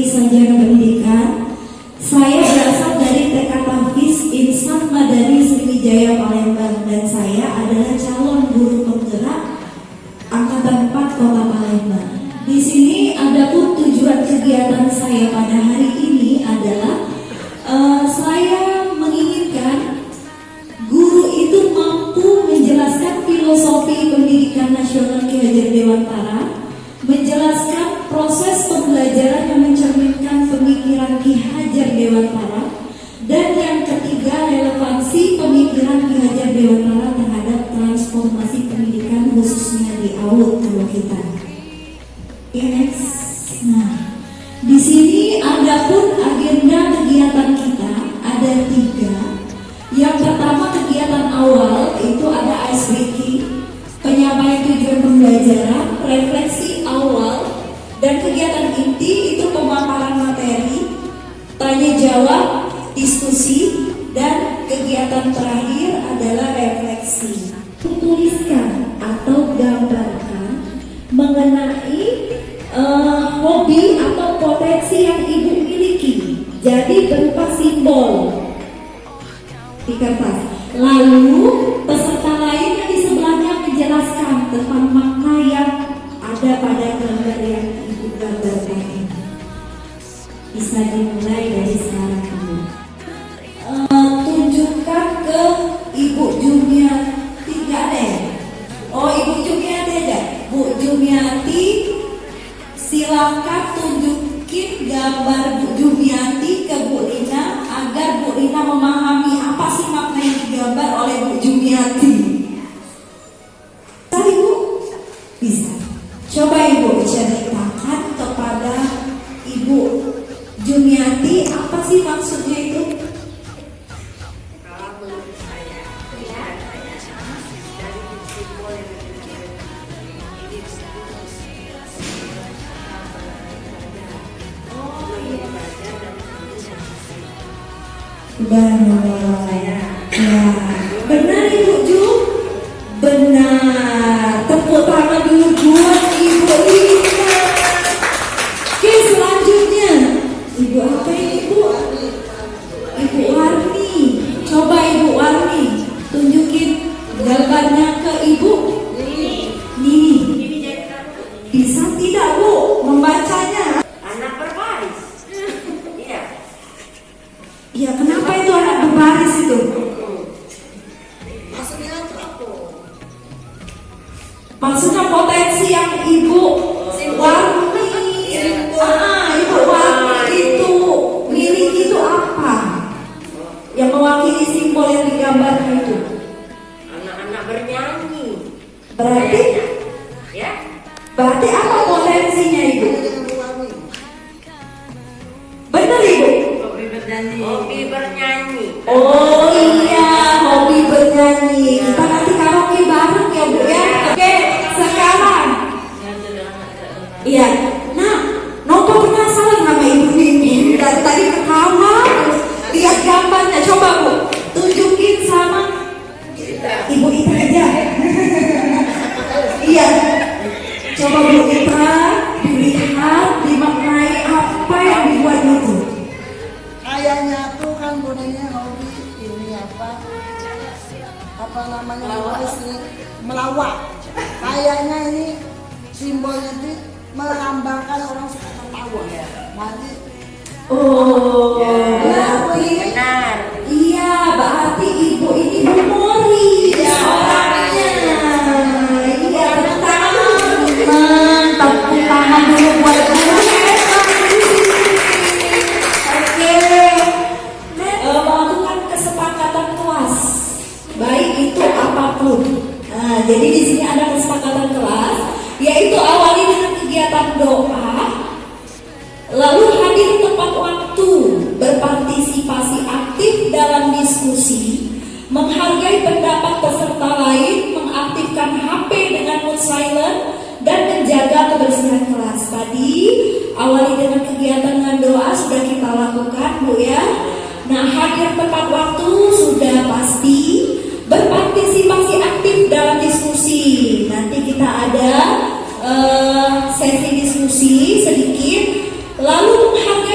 Sarjana Pendidikan. Saya berasal dari TK Tahfiz Insan Madani Sriwijaya Palembang dan saya adalah calon guru penggerak Angkatan 4 Kota Palembang. Di sini adapun tujuan kegiatan saya pada hari ini adalah saya menginginkan guru itu mampu menjelaskan filosofi pendidikan nasional Ki Hajar Dewantara, menjelaskan proses pembelajaran yang mencerminkan pemikiran Ki Hajar Dewantara, dan yang ketiga relevansi pemikiran Ki Hajar Dewantara terhadap transformasi pendidikan khususnya di AUD kalau kita. Nah, di sini adapun agenda kegiatan kita ada 3. Yang pertama kegiatan awal itu ada ice breaking, penyampaian tujuan pembelajaran, refleksi awal, dan kegiatan inti itu pemaparan materi, tanya jawab, diskusi, dan kegiatan terakhir adalah refleksi. Tuliskan atau gambarkan mengenai hobi atau potensi yang ibu miliki, jadi berupa simbol di kertas. Lalu peserta lainnya di sebelahnya menjelaskan tentang makna yang ada pada gambar yang ibu gambarkan ini. Bisa dimulai dari sekarang dulu. Tunjukkan ke Ibu Jumiati, nggak ada ya? Oh, Ibu Jumiati aja. Bu Jumiati, silakan tunjukin gambar Bu Jumiati ke Bu Lina agar Bu Lina memahami apa sih makna yang digambar oleh Bu Jumiati. Bisa Ibu? Bisa. Coba Ibu ceritakan kepada Ibu Jumiati apa sih maksudnya itu? Kalau menurut saya, dari simbol yang ini Benar, ya. Benar Ibu Ju, benar. Tepuk tangan dulu buat Ibu Lina. Oke, selanjutnya Ibu apa ini Bu? Ibu Warni. Coba Ibu Warni tunjukin gambarnya ke Ibu. Nih, bisa tidak Bu membacanya? anak berbaris. Iya. Ya, kenapa itu anak berbaris itu? Maksudnya apa? Maksudnya potensi yang Ibu Warni, Ibu Warni itu miliki itu apa? Yang mewakili simbol yang digambarkan itu. Anak-anak bernyanyi. Berarti, Ya. berarti apa potensinya Ibu? Benar Ibu? Hobi bernyanyi. Oh iya, hobi bernyanyi. Kita nanti karaoke bareng ya Bu ya. Oke, sekarang. Iya. Nah, Nopo penasaran sama Ibu Nini. Dari tadi ketawa, lihat gambarnya. Coba Bu, tunjukin sama Ibu Ita aja. Iya. Coba Bu Ita dilihat, dimaknai apa yang dibuat itu. Kayaknya tuh kan bonekanya hobi ini apa namanya nulis nih melawak. Kayaknya ini simbolnya itu melambangkan orang suka tertawa. Nanti Oh, berarti Benar. iya, berarti Ibu ini humoris orangnya. Iya, tepuk tangan dulu teman-teman. Tepuk tangan dulu buat guru hebat di sini. Oke, melakukan kesepakatan kelas, baik itu apapun. Nah, jadi di sini ada kesepakatan kelas, yaitu awali dengan kegiatan doa. Lalu hadir tepat waktu, berpartisipasi aktif dalam diskusi, menghargai pendapat peserta lain, mengaktifkan HP dengan mode silent, dan menjaga kebersihan kelas. Tadi awali dengan kegiatan dengan doa sudah kita lakukan Bu ya. Nah, hadir tepat waktu sudah pasti, berpartisipasi aktif dalam diskusi. Nanti kita ada sesi diskusi sedikit. Lalu menghargai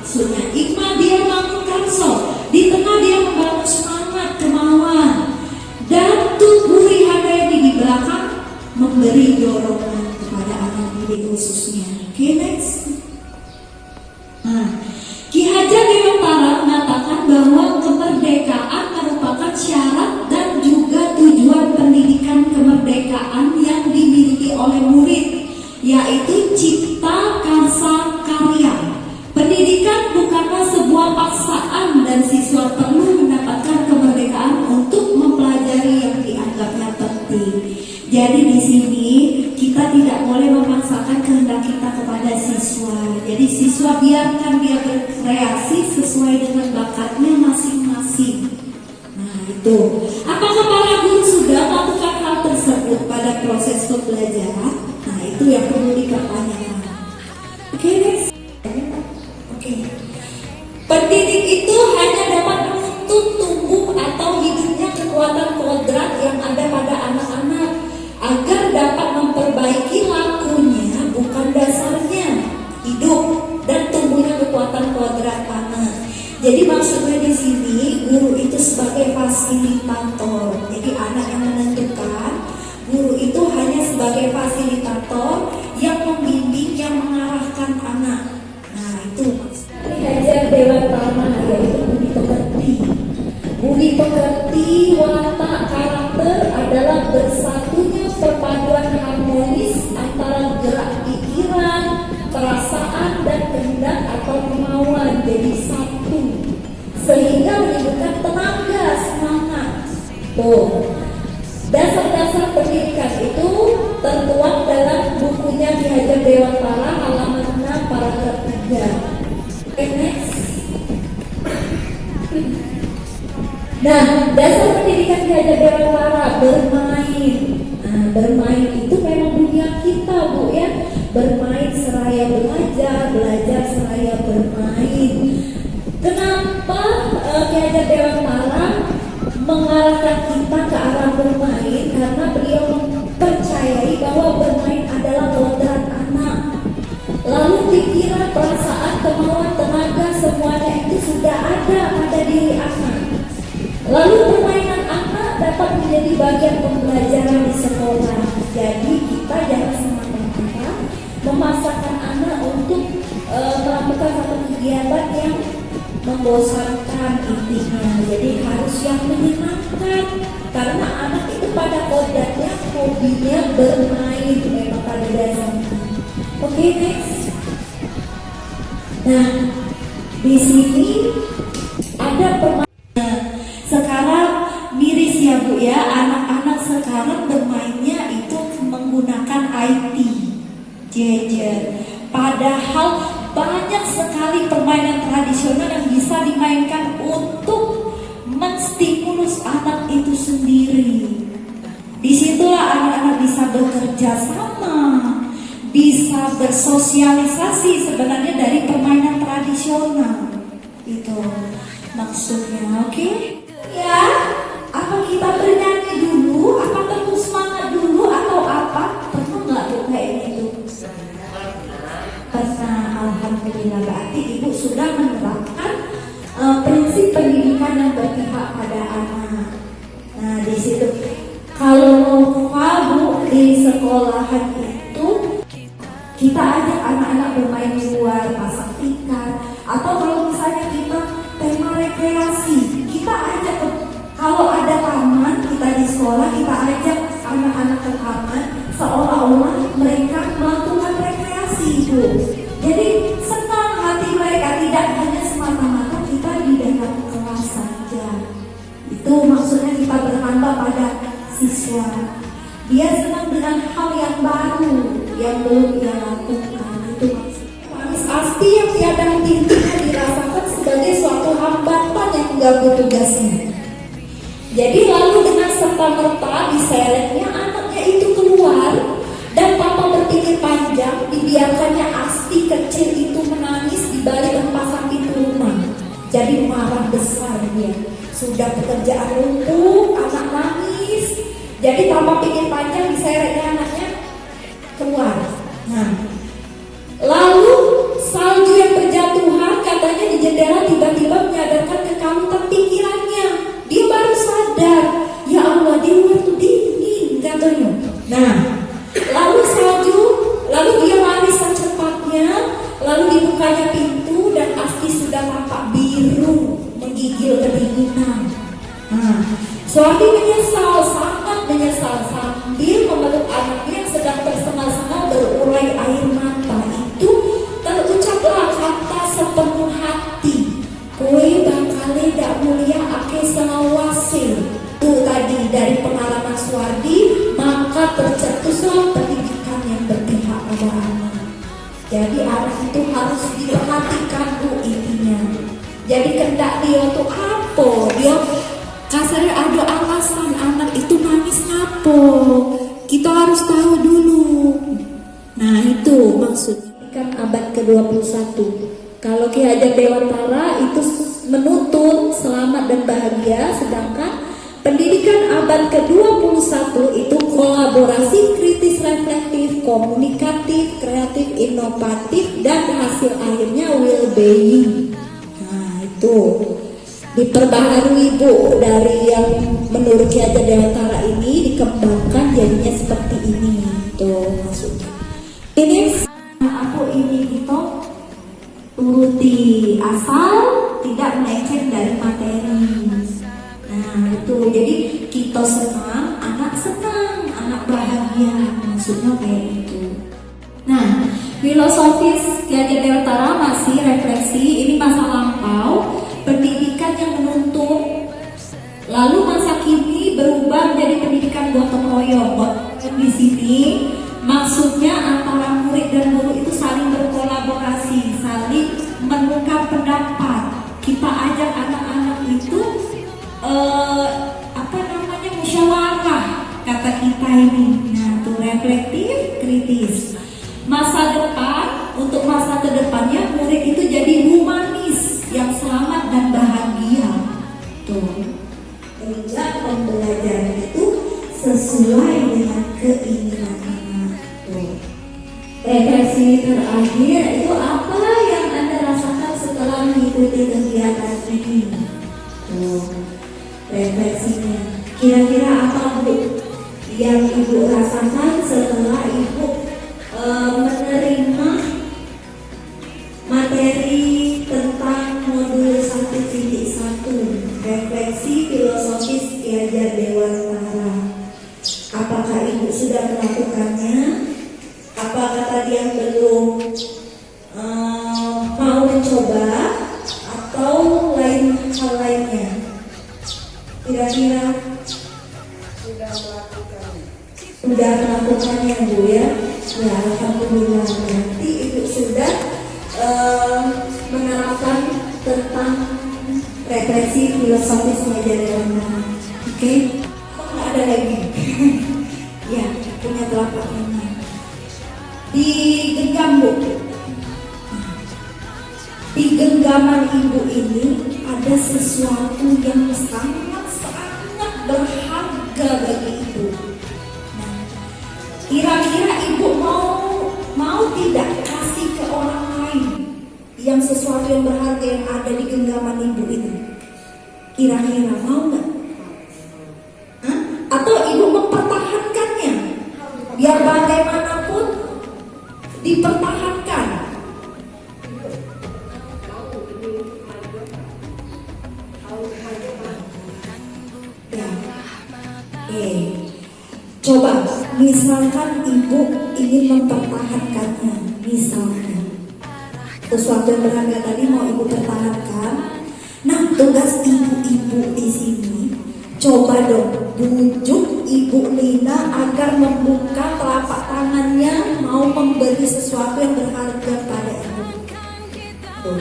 Maksudnya Iqma dia bangun Karso, di tengah dia membangun semangat, kemauan, dan tubuh Handayani di belakang memberi dorongan kepada anak didik khususnya. Oke, next. Nah, Ki Hajar Dewantara mengatakan bahwa kemerdekaan merupakan syarat dan juga tujuan pendidikan kemerdekaan yang dimiliki oleh murid, yaitu cipta karsa karya. Pendidikan bukanlah sebuah paksaan dan siswa perlu mendapatkan kemerdekaan untuk mempelajari yang dianggapnya penting. Jadi di sini kita tidak boleh memaksakan kehendak kita kepada siswa. Jadi siswa biarkan dia berkreasi sesuai dengan bakatnya masing-masing. Nah itu. Apakah para guru sudah melakukan hal tersebut pada proses pembelajaran? Nah itu yang perlu dipertanyakan. Oke, next. Pendidik itu hanya dapat menuntun tumbuh atau hidupnya kekuatan kodrat yang ada pada anak-anak agar dapat memperbaiki lakunya, bukan dasarnya hidup dan tumbuhnya kekuatan kodrat anak. Jadi maksudnya di sini guru itu sebagai fasilitator. Jadi anak yang menentukan, guru itu hanya sebagai fasilitator yang membimbing, yang mengarahkan anak. Nah itu maksudnya. Ki Hajar Dewantara yaitu budi pekerti. Budi pekerti, watak, karakter adalah bersatunya perpaduan harmonis antara gerak pikiran, perasaan dan kehendak atau kemauan jadi satu, sehingga menimbulkan tenaga, semangat. Tuh, dasar-dasar pendidikan itu tertuang dalam bukunya Ki Hajar Dewantara halaman 6 paragraf 3. Next. Nah, dasar pendidikan Ki Hajar Dewantara bermain. Nah, bermain itu memang dunia kita, Bu ya. Bermain seraya belajar, belajar seraya bermain. Kenapa Ki Hajar Dewantara mengarahkan kita ke arah bermain? Karena beliau mempercayai bahwa bermain adalah kodrat anak. Lalu pikiran, perasaan, kemauan, tenaga, semuanya itu sudah ada pada diri anak. Lalu permainan anak dapat menjadi bagian pembelajaran di sekolah. Jadi kita jangan semata-mata memaksakan anak untuk melakukan satu kegiatan yang membosankan intinya. Jadi harus yang menyenangkan. Karena anak itu pada kodratnya, hobinya bermain memang pada dasarnya. Oke, next. Nah, di sini ada permainan. Sekarang miris ya Bu ya, anak-anak sekarang bermainnya itu menggunakan IT, gadget. Padahal banyak sekali permainan tradisional yang bisa dimainkan untuk menstimulus anak itu sendiri. Disitulah anak-anak bisa bekerja sama, bisa bersosialisasi sebenarnya dari permainan tradisional. Itu maksudnya, oke? Ya, apa kita bernyanyi dulu? Apa tepuk semangat dulu atau apa? Pernah nggak Bu kayak gitu? Pernah, alhamdulillah. Berarti Ibu sudah menerapkan prinsip pendidikan yang berpihak pada anak. Nah, di situ kalau Bu di sekolahan itu kita ajak anak-anak bermain di luar, pasang ikan, atau kalau misalnya kita tema rekreasi, kita ajak kalau ada taman kita di sekolah, kita ajak anak-anak ke taman seolah-olah mereka melakukan rekreasi itu. Jadi senang hati mereka, tidak hanya semata-mata kita di dalam kelas saja. Itu maksudnya kita bertambah pada siswa. Dia senang dengan hal yang baru yang belum dia lakukan. Itu manis asti yang tiada henti-hentinya dirasakan sebagai suatu hambatan yang mengganggu tugasnya. Jadi lalu dengan serta-merta diseretnya anaknya itu keluar dan tanpa berpikir panjang dibiarkannya asti kecil itu menangis di balik empasang pintu rumah. Jadi marah besar dia. Sudah pekerjaan lumpuh, anak nangis. Jadi tanpa pikir panjang diseretnya anaknya keluar. Nah, lalu salju yang berjatuhan katanya sudah tampak biru, menggigil kedinginan. Nah, Suwardi menyesal, sangat menyesal sambil memeluk anaknya yang sedang tersengal-sengal berurai air mata. Itu terucaplah kata sepenuh hati, "Kowe bakale dak mulia ake selawase." Itu tadi dari pengalaman Suwardi, maka tercetuslah pendidikan yang berpihak pada anak. Jadi anak itu harus diperhatikan Bu intinya. Jadi kendak dia tuh apa? Dia kasarnya ada alasan anak itu nangis ngapo. Kita harus tahu dulu. Nah itu maksudnya kan abad ke-21. Kalau Ki Hajar Dewantara itu menuntut selamat dan bahagia, sedangkan pendidikan abad ke-21 itu kolaborasi, kritis, reflektif, komunikatif, kreatif, inovatif, dan hasil akhirnya well-being. Nah itu diperbaharui Bu, dari yang menurut Ki Hajar Dewantara ini dikembangkan jadinya seperti ini. Tuh maksudnya. Ini aku ini gitu turuti asal, tidak melenceng dari materi. Nah itu jadi kita senang, anak bahagia, maksudnya kayak itu. Nah filosofis Ki Hajar Dewantara masih refleksi, ini masa lampau, pendidikan yang menuntut, lalu masa kini berubah menjadi pendidikan gotong royong. Di sini maksudnya antara murid dan guru itu saling berkolaborasi, saling menukar pendapat. Kita ajak anak-anak itu musyawarah kata kita ini. Nah itu reflektif, kritis. Masa depan, untuk masa kedepannya murid itu jadi humanis yang selamat dan bahagia. Tuh, sehingga pembelajaran itu sesuai dengan keinginan anak. Tuh. Refleksi terakhir itu apa yang Anda rasakan setelah mengikuti kegiatan ini? Tuh, refleksinya. Kira-kira apa Bu yang Ibu rasakan setelah Ibu menerima materi tentang modul 1.1 refleksi filosofis Ki Hajar Dewantara? Apakah Ibu sudah melakukannya? Apakah tadi yang belum mau mencoba atau lain hal lainnya? Kira-kira sudah melakukannya Bu ya? Ya alhamdulillah, berarti Ibu sudah menerapkan tentang refleksi filosofis Ki Hajar Dewantara. Oke? Kok nggak ada lagi? Ya, punya telapak tangan. Digenggam Bu. Di genggaman Ibu ini ada sesuatu yang sangat berharga bagi Ibu. Nah, kira-kira Ibu mau tidak kasih ke orang lain yang sesuatu yang berharga yang ada di genggaman Ibu ini? Kira-kira mau nggak? Atau Ibu mempertahankannya biar bagaimanapun dipertahankan? Coba, misalkan Ibu ingin mempertahankannya, misalkan sesuatu yang berharga tadi mau Ibu pertahankan. Nah, tugas ibu-ibu di sini, coba dong bujuk Ibu Lina agar membuka telapak tangannya mau memberi sesuatu yang berharga pada Ibu. Tuh,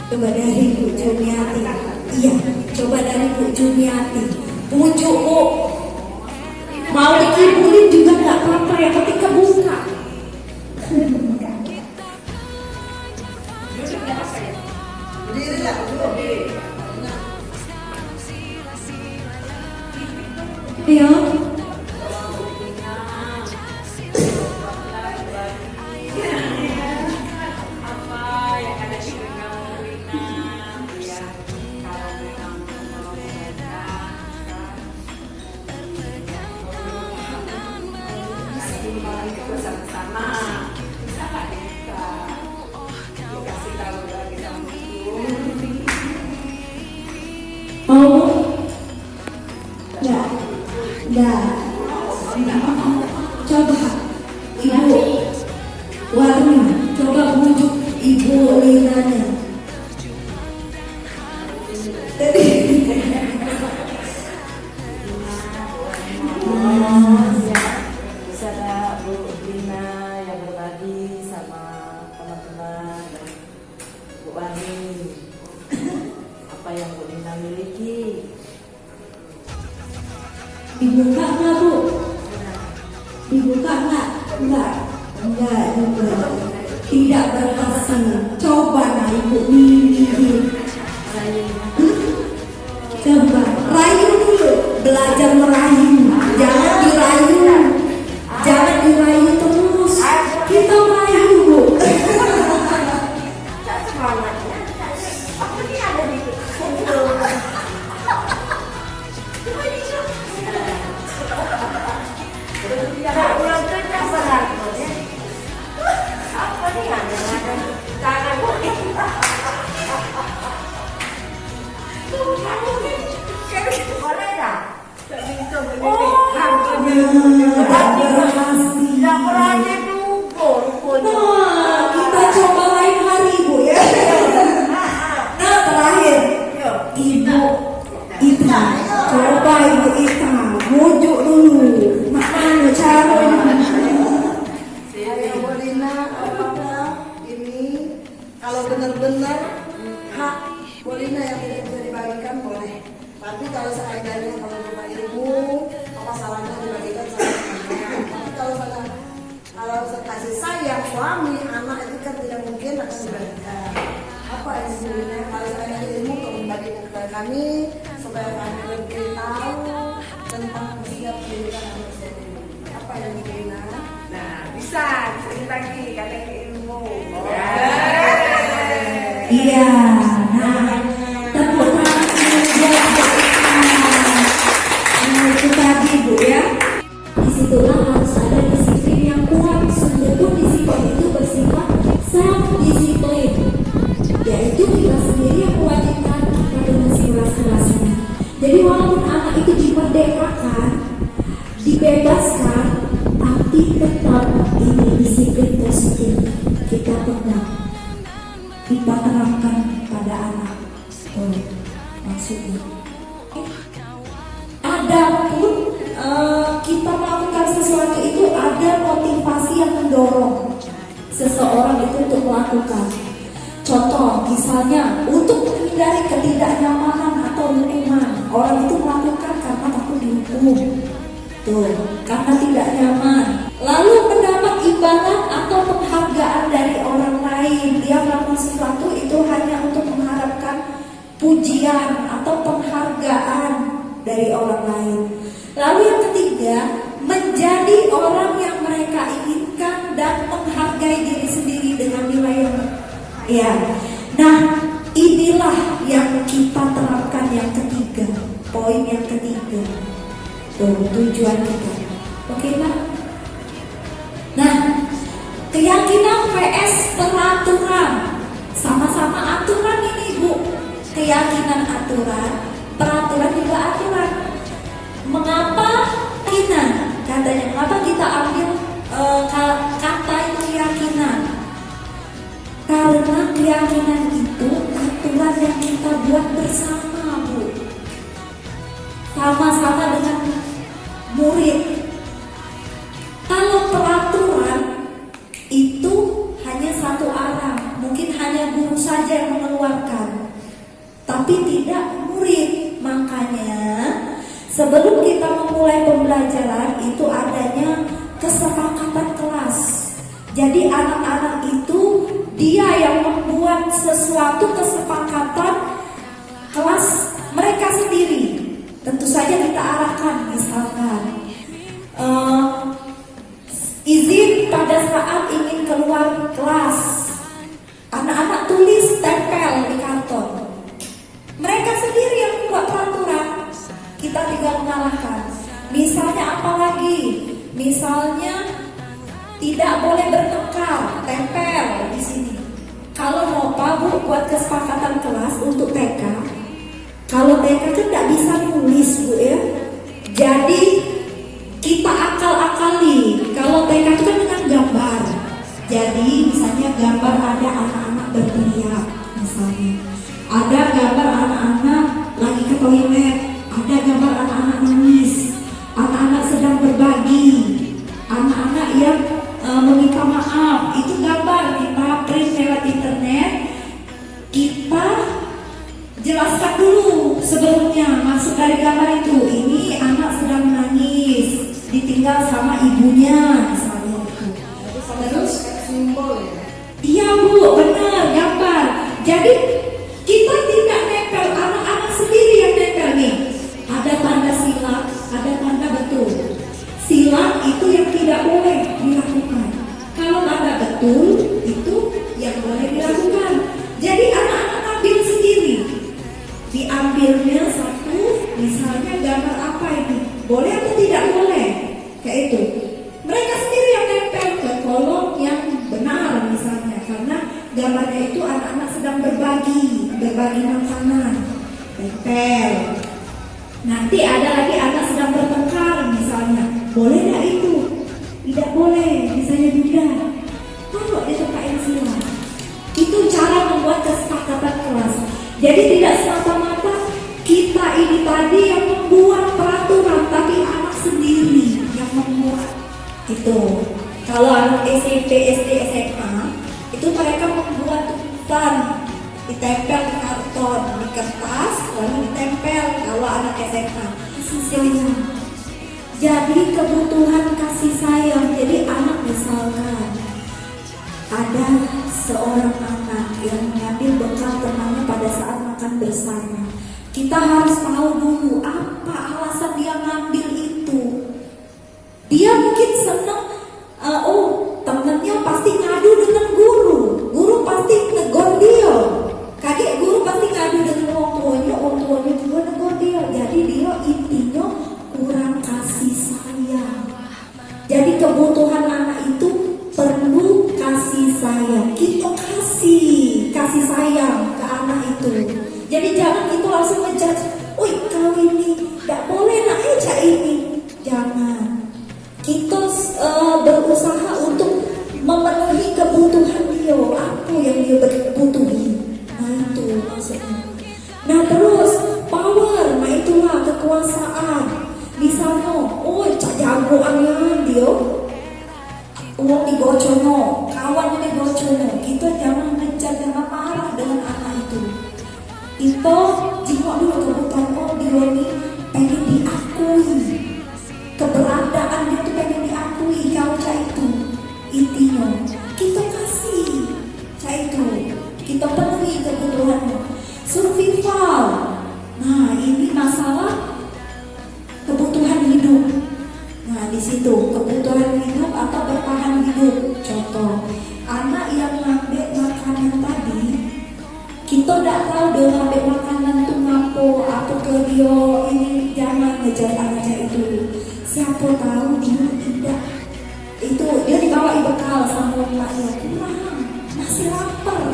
coba dari Bu Jumiati. Iya, coba dari Bu Jumiati. Bujuk Bu. Mau dikibulin juga nggak apa-apa ya, ketika buka. Iya. Enggak. Coba ibu warna, coba bujuk ibu Linanya. Bisa Bu Lina yang berbagi sama teman-teman dan Bu Bani apa yang Bu Lina miliki. Dibuka nggak Bu? Dibuka nggak? Enggak. Tidak berhasil. Coba nah ibu ini. Coba rayu dulu, belajar merayu. Jangan dirayu, jangan dirayu terus. Kita merayu Bu. Semangatnya. Aku ini ada di kumpul. Tidak pulang kerja berarti. Apa nih ada tangan boleh. Boleh dah. Tidak berani dukung. Nah, kita coba lain hari Bu ya. Nah terakhir, Ibu Ita, coba Ibu Ita, bujuk dulu. Mana caranya? Ayo Bu Lina, apakah ini kalau benar-benar hak Bu Lina yang tidak bisa dibagikan boleh. Tapi kalau seandainya kalau cuma ilmu, apa salahnya dibagikan sama teman-teman. Tapi kalau kasih sayang suami, anak itu kan tidak mungkin akan dibagikan. Apa yang Bu Lina? Kalau seandainya ilmu, tolong membagikan kepada kami supaya kami lebih tahu tentang usia pendidikan anak sendiri. Apa yang Bu Lina? Nah, bisa dibagi karena ilmu. Iya, nah tepuk tangan buat Bu Ita. Nah itu tadi Bu ya. Disitulah harus ada disiplin yang kuat. Sungguh disiplin itu bersifat self disiplin, yaitu kita sendiri yang mewajibkan kita dengan sekeras-kerasnya. Jadi walaupun anak itu dimerdekakan, dibebaskan, tapi tetap ini disiplin positif kita pegang, kita terapkan pada anak. Oh, maksudnya adapun kita melakukan sesuatu itu ada motivasi yang mendorong seseorang itu untuk melakukan. Contoh misalnya untuk menghindari ketidaknyamanan atau hukuman, orang itu melakukan karena takut dihukum. Tuh, karena tidak nyaman. Lalu mendapat imbalan atau penghargaan dari orang lain. Dia melakukan sesuatu itu hanya untuk mengharapkan pujian atau penghargaan dari orang lain. Lalu yang ketiga, menjadi orang yang mereka inginkan dan menghargai diri sendiri dengan nilai yang ya. Nah, inilah yang kita terapkan yang ketiga, poin yang ketiga. Tujuan kita. Oke Pak? Nah, keyakinan vs peraturan. Sama-sama aturan ini Bu. Keyakinan aturan, peraturan juga aturan. Mengapa keyakinan? Katanya, mengapa kita ambil kata itu keyakinan? Karena keyakinan itu aturan yang kita buat bersama Bu. Sama-sama dengan murid. Kalau peraturan itu hanya satu arah, mungkin hanya guru saja yang mengeluarkan, tapi tidak murid. Makanya sebelum kita memulai pembelajaran itu adanya kesepakatan kelas. Jadi anak-anak itu dia yang membuat sesuatu kesepakatan kelas mereka sendiri. Tentu saja kita arahkan, misalkan izin pada saat ingin keluar kelas, anak-anak tulis tempel di kantor. Mereka sendiri yang membuat peraturan, kita tinggal mengarahkan. Misalnya apa lagi? Misalnya tidak boleh bertengkar, tempel di sini. Kalau mau Bu buat kesepakatan kelas untuk TK. Kalau TK kan tidak bisa nulis Bu ya. Jadi gambar ada anak-anak berteriak misalnya, ada gambar anak-anak lagi ke toilet, ada gambar anak-anak nangis, anak-anak sedang berbagi, anak-anak yang meminta maaf. Itu gambar kita print lewat internet. Kita jelaskan dulu sebelumnya masuk dari gambar itu, ini anak sedang menangis ditinggal sama ibunya misalnya itu. Terus simbol ya. iya Bu, benar gambar. Jadi kita tidak nempel, anak-anak sendiri yang nempel nih. Ada tanda silang, ada tanda betul. Silang itu yang tidak boleh dilakukan. Kalau tanda betul itu yang boleh dilakukan. Jadi anak-anak ambil sendiri. Diambilnya satu, misalnya gambar apa ini? Boleh atau tidak boleh? Kayak itu. Mereka sendiri yang nempel ke kolom yang benar misalnya, karena gambarnya itu anak-anak sedang berbagi makanan. Tempel. Nanti ada lagi anak sedang bertengkar misalnya. Boleh tidak itu? Tidak boleh, misalnya Bunda. Kalau ditempelin silang. Itu cara membuat kesepakatan kelas. Jadi tidak semata-mata kita ini tadi yang membuat peraturan, tapi anak sendiri yang membuat. Itu. Kalau anak SMP, SD, SMA, itu mereka membuat tuntutan, ditempel di karton, di kertas, lalu ditempel. Kalau anak SMA, kasih sayang. Jadi kebutuhan kasih sayang. Jadi anak misalkan ada seorang anak yang mengambil bekal temannya pada saat makan bersama. Kita harus tahu dulu apa alasan dia ngambil itu. Dia mungkin senang, temennya pasti ngadu dengan guru. Guru pasti negor dia. Kakek guru pasti ngadu dengan orang tuanya juga negor dia. Jadi dia intinya kurang kasih sayang. Jadi kebutuhan anak itu perlu kasih sayang. Kita kasih sayang ke anak itu. Jadi jangan kita langsung ngejudge, kalau ini tidak boleh nak aja ini. Jangan. Kita berusaha untuk memenuhi kebutuhan dia. Apa yang dia butuhi? Nah itu maksudnya. Nah terus power, nah itulah kekuasaan. Misalnya, cak jagoannya dia, uang digocono, kawannya digocono. Kita jangan ngejar, jangan marah dengan anak itu. Kita jiwa dulu kebutuhan dia ini pengen diakui. Keberadaan dia tuh pengen diakui. Kalau cak itu intinya kita kasih cak itu, kita penuhi kebutuhannya. Survival. Nah ini masalah kebutuhan hidup. Nah di situ kebutuhan hidup atau bertahan hidup. Contoh, anak yang ngambil makanan tadi, kita tidak tahu dia ngambil makanan itu ngapo atau ke dia ini. Jangan ngejar anak itu. Siapa tahu dia tidak. Itu dia dibawa bekal sama emaknya, kurang, masih lapar.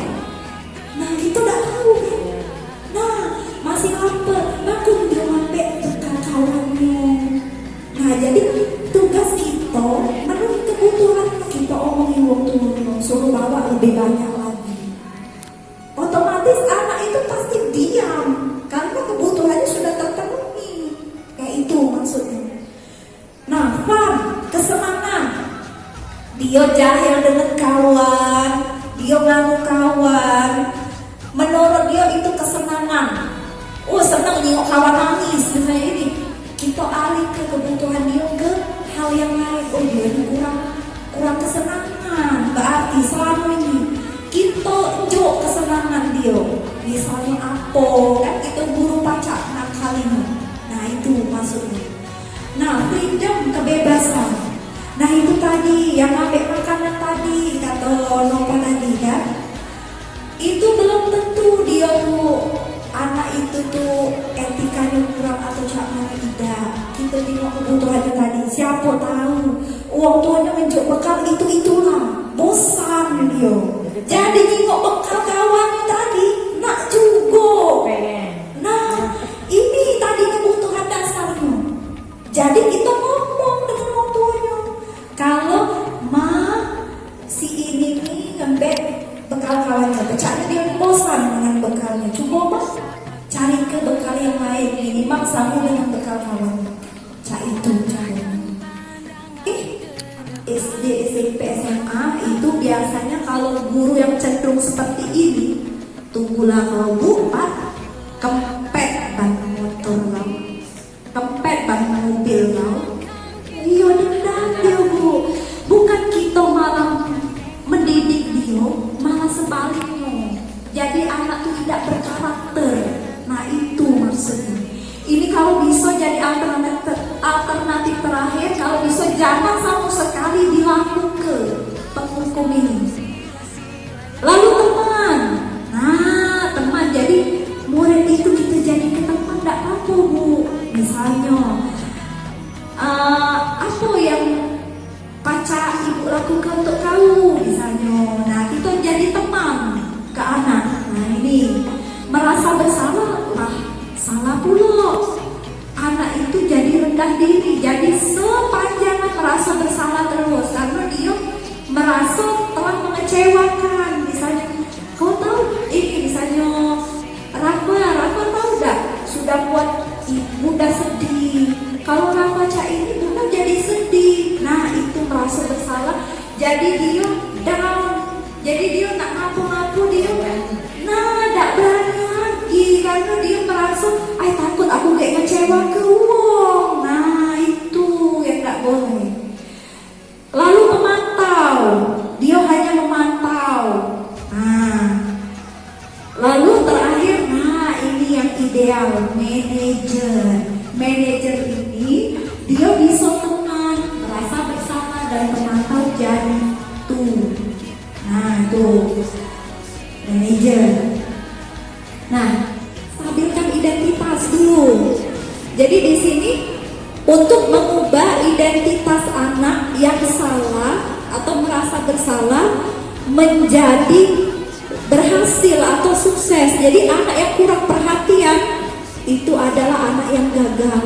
Nah kita tidak tahu kan. Nah masih lapar, bakun dia ngambil bekal kawannya. Nah jadi tugas kita memenuhi kebutuhan. Kita omongin waktu suruh bawa lebih banyak lagi. Otomatis anak itu pasti diam karena kebutuhannya sudah terpenuhi. Kayak itu maksudnya. Nah, fun, kesenangan. Dia jahil dengan kawan, dia ngaku kawan. Menurut dia itu kesenangan. Senang nengok kawan nangis misalnya ini. Kita alih ke kebutuhan dia ke hal yang lain. Dia ini kurang kesenangan. Berarti selama ini kita jok kesenangan dia. Misalnya apa? Kan kita guru pacak nakalinya. Nah itu maksudnya. Nah freedom, kebebasan. Nah itu tadi yang ambil makanan tadi kata Nova tadi kan. Itu belum tentu dia tuh anak itu tuh etikanya kurang atau caranya tidak. Kita tengok kebutuhannya tadi. Siapa tahu uang tuanya menjuk bekal itulah. Bosan dia. Jadi tengok bekal kawannya tadi nak juga. Nah ini tadi kebutuhan dasarnya. Jadi kita ngomong dengan orang tuanya. Kalau si ini nih ngembek dimaksamu dengan bekal kawan. Cak itu calon. SD, SMP, SMA itu biasanya kalau guru yang cenderung seperti ini, tunggulah kau buat kempet ban motor kau, kempet ban mobil kau. Iya dendam dia bu, bukan kita malah mendidik dia, malah sebaliknya. Jadi anak itu tidak berkarakter. Nah itu maksudnya. Ini kalau bisa jadi alternatif terakhir, kalau bisa jangan sama sekali dilakukan penghukum ini. Lalu teman, nah teman, jadi murid itu kita jadi ke teman tidak apa bu. Misalnya apa yang pacar ibu lakukan untuk kamu misalnya, nah kita jadi teman ke anak. Nah ini merasa bersalah lah, salah pula. Anak itu jadi rendah diri, jadi sepanjang merasa bersalah terus karena dia merasa telah mengecewakan. Misalnya, kau tahu ini misalnya Rafa tahu tak sudah buat Bunda sedih. Kalau Rafa cak ini Bunda jadi sedih. Nah itu merasa bersalah, jadi dia down, jadi dia nak ngapu-ngapu dia. Nah tak berani lagi karena dia merasa takut aku kayak ngecewa ke uang. Nah itu yang tak boleh. Lalu memantau, dia hanya memantau. Nah lalu terakhir, nah ini yang ideal, manajer ini dia bisa tenang, merasa bersalah dan memantau jadi tuh. Nah tuh manajer. Nah, stabilkan identitas dulu. Jadi di sini untuk mengubah identitas anak yang salah atau merasa bersalah menjadi berhasil atau sukses. Jadi anak yang kurang perhatian itu adalah anak yang gagal.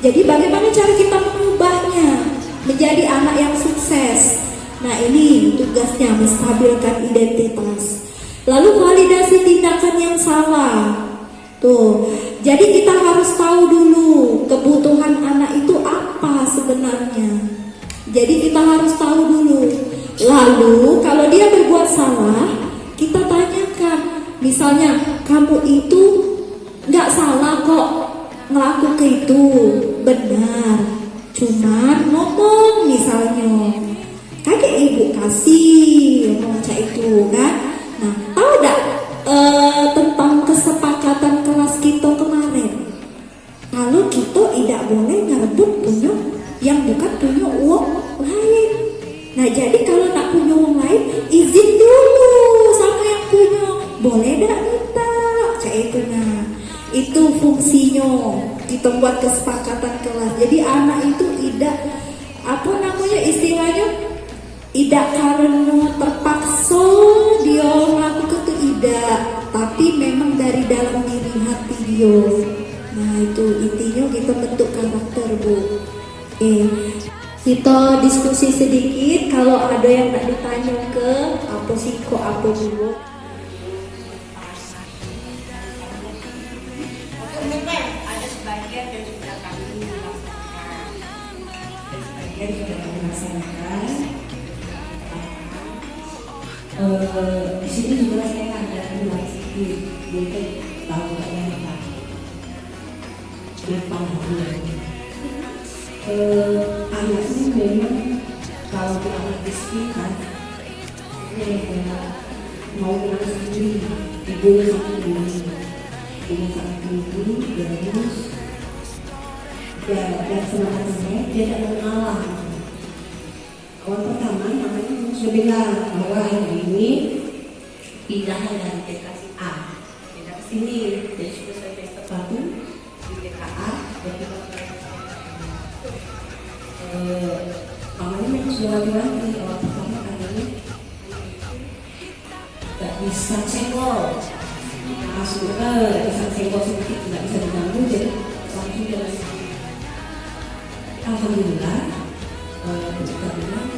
Jadi bagaimana cara kita mengubahnya menjadi anak yang sukses? Nah ini tugasnya, menstabilkan identitas. Lalu validasi tindakan yang salah. Tuh, jadi kita harus tahu dulu kebutuhan anak itu apa sebenarnya. Jadi kita harus tahu dulu. Lalu kalau dia berbuat salah, kita tanyakan. Misalnya, kamu itu nggak salah kok ngelakuin itu, benar. Cuman ngomong misalnya, kakek ibu kasih ngomong cak itu kan. Nah, tahu gak tentang kesepakatan kelas kita kemarin? Kalau kita tidak boleh ngerebut punya yang bukan punya uang lain. Nah, jadi kalau nak punya uang lain, izin dulu sama yang punya. Boleh gak minta? Kayak itu. Nah, itu fungsinya. Kita buat kesepakatan kelas. Jadi anak itu tidak, apa namanya istilahnya, tidak karena terpaksa dia melakukan itu, tidak, tapi memang dari dalam diri hati dia. Nah itu intinya kita bentuk karakter bu. Kita diskusi sedikit. Kalau ada yang nak ditanya ke apa sih kok apa dulu. Ada sebagian dan sudah kami laksanakan. Sebagian sudah kami laksanakan. Di sini juga saya ada dua sedikit, jadi tahu yang depan anaknya memang kalau anak disediakan mau menang sendiri, ibunya sangat tinggi, terus dan semangatnya dia tidak mengalah. Awal pertama namanya sudah bilang bahwa hari ini pindahnya dari TK A pindah ke sini, jadi sudah semester 1 di TKA dan kita namanya memang sudah lagi awal pertama kali gak bisa senggol. Nah sudah bisa senggol sedikit, tidak bisa diganggu, jadi langsung jalan. Alhamdulillah kita bilang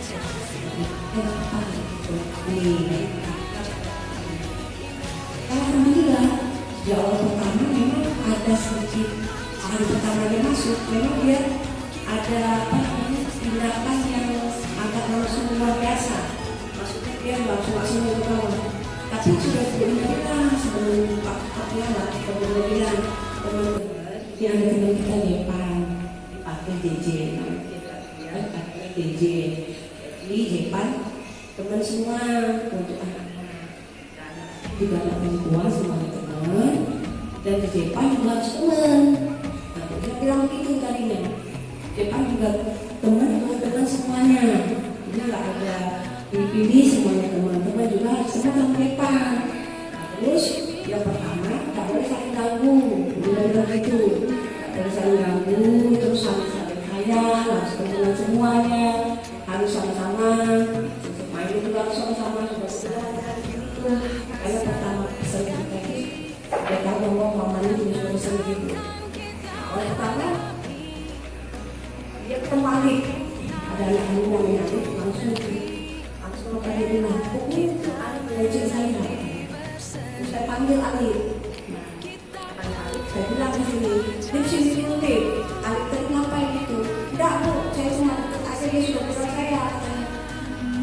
alhamdulillah di awal pertama memang ada sedikit hari pertama dia masuk, memang dia ada apa namanya tindakan yang agak langsung luar biasa. Maksudnya dia langsung ke bawah. Tapi sudah bilang sebelum Pak Lewat, sebelum bilang teman-teman yang ada teman kita Jepan dipakai DJ, dipakai DJ. Jadi Jepan teman semua untuk anak-anak, juga anak perempuan semuanya teman, dan di Jepan juga harus teman. Nah, dia bilang begitu tadinya. Jepan juga teman semuanya. Jadi nggak ada pilih semuanya teman-teman juga harus teman sama Jepan. Terus yang pertama nggak boleh saling ganggu, benar-benar gitu. Nggak boleh saling ganggu, terus saling sayang, harus teman semuanya, harus sama-sama. Main juga harus sama-sama, sudah gitu. Karena pertama pesan kita ini, mereka ngomong mamanya juga sudah pesan gitu. Nah, oleh pertama dia kembali ada anak namanya langsung makanya bilang, ini Ali mengejek saya. Terus saya panggil Ali. Saya bilang di sini dulu deh. Ali tadi ngapain gitu? Enggak bu, saya cuma deket aja, dia sudah bilang saya.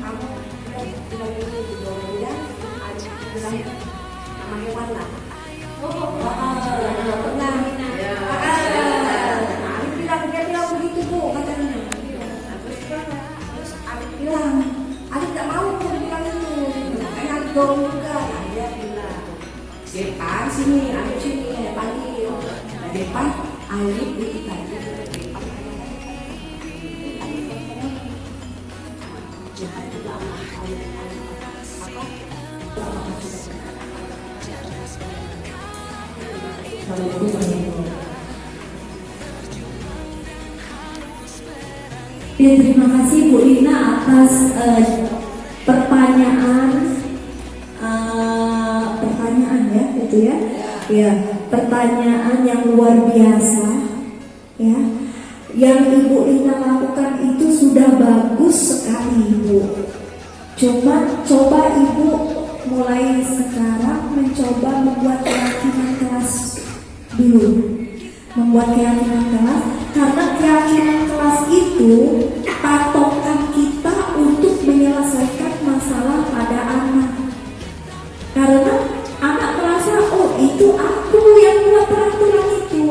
Kamu bilang dulu di bawah dia. Ali bilang namanya Warna. Nggak pernah. Ali bilang, dia bilang begitu bu katanya. Terus Ali bilang, Ali tidak mau bilang itu, makanya Ali dorong juga. Nah, dia bilang, Depan sini, Ali sini, ada panggil. Nah, Depan, Ali itu tadi. Ya, terima kasih Bu Lina atas pertanyaan ya itu ya. Ya, pertanyaan yang luar biasa ya. Yang Ibu Lina lakukan itu sudah bagus sekali Ibu. Coba Ibu mulai sekarang mencoba membuat keyakinan kelas dulu. Membuat keyakinan kelas, karena keyakinan kelas itu patokan kita untuk menyelesaikan masalah pada anak. Karena anak merasa, oh itu aku yang buat peraturan itu.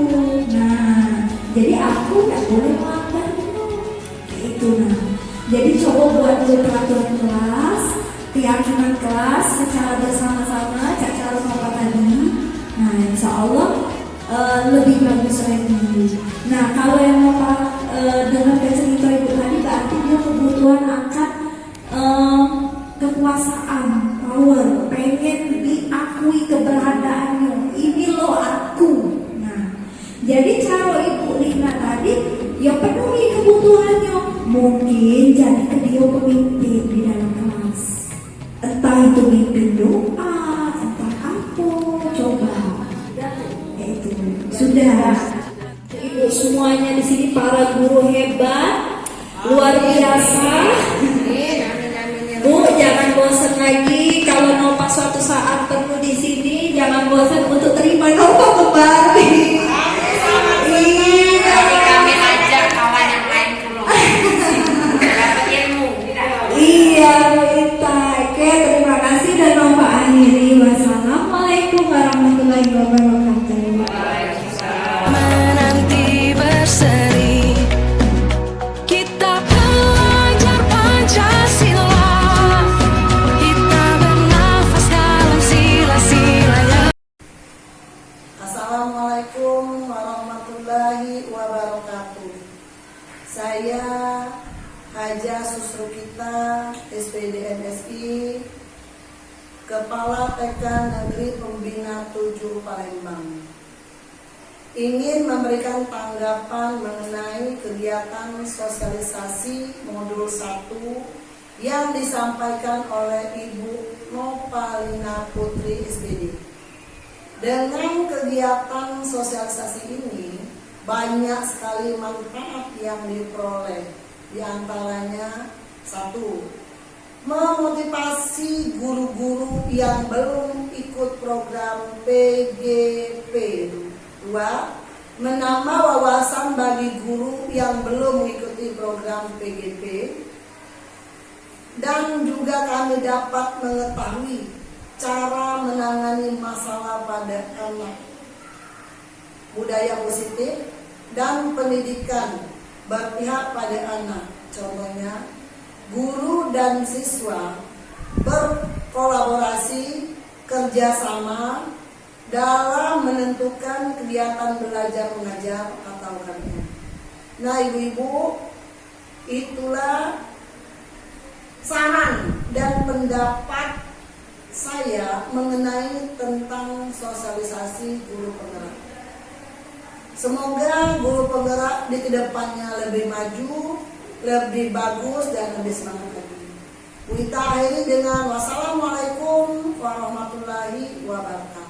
Nah, jadi aku nggak boleh melanggar itu. Nah, jadi coba buat peraturan kelas, keyakinan kelas secara bersama-sama, secara sama tadi. Nah, insya Allah lebih bagus lagi. Nah, kalau yang Bapak dengar dari cerita Ibu tadi, berarti dia kebutuhan akan kekuasaan, power, pengen diakui keberadaannya. Ini loh aku. Nah, jadi cara Ibu Lina tadi, ya penuhi kebutuhannya. Mungkin jadi dia pemimpin di dalam kelas. Entah itu mimpin doa, entah apa, coba. Sudah, Ibu semuanya di sini para guru hebat, luar biasa. Bu, jangan bosan lagi. Kalau Nova suatu saat perlu di sini, jangan bosan untuk terima Nova kembali. Iya. Kami ajak kawan yang lain dulu. Dapat ilmu, tidak? Iya, Bu Intai. Oke, terima kasih dan Nova akhiri. Wassalamualaikum warahmatullahi wabarakatuh. Menanti berseri, kita belajar Pancasila, kita bernafas dalam sila-silanya. Assalamualaikum warahmatullahi wabarakatuh. Saya Haja Susru Kita, SPD MSI, Kepala TK Negeri Pembina 7 Palembang, ingin memberikan tanggapan mengenai kegiatan sosialisasi modul 1 yang disampaikan oleh Ibu Nopalina Putri SPD. Dengan kegiatan sosialisasi ini banyak sekali manfaat yang diperoleh. Di antaranya 1. Memotivasi guru-guru yang belum ikut program PGP. 2. menambah wawasan bagi guru yang belum mengikuti program PGP, dan juga kami dapat mengetahui cara menangani masalah pada anak, budaya positif dan pendidikan berpihak pada anak. Contohnya, guru dan siswa berkolaborasi kerjasama dalam menentukan kegiatan belajar mengajar atau KBM. Nah, ibu-ibu, itulah saran dan pendapat saya mengenai tentang sosialisasi guru penggerak. Semoga guru penggerak di kedepannya lebih maju, lebih bagus, dan lebih semangat lagi. Kita akhiri dengan wassalamualaikum warahmatullahi wabarakatuh.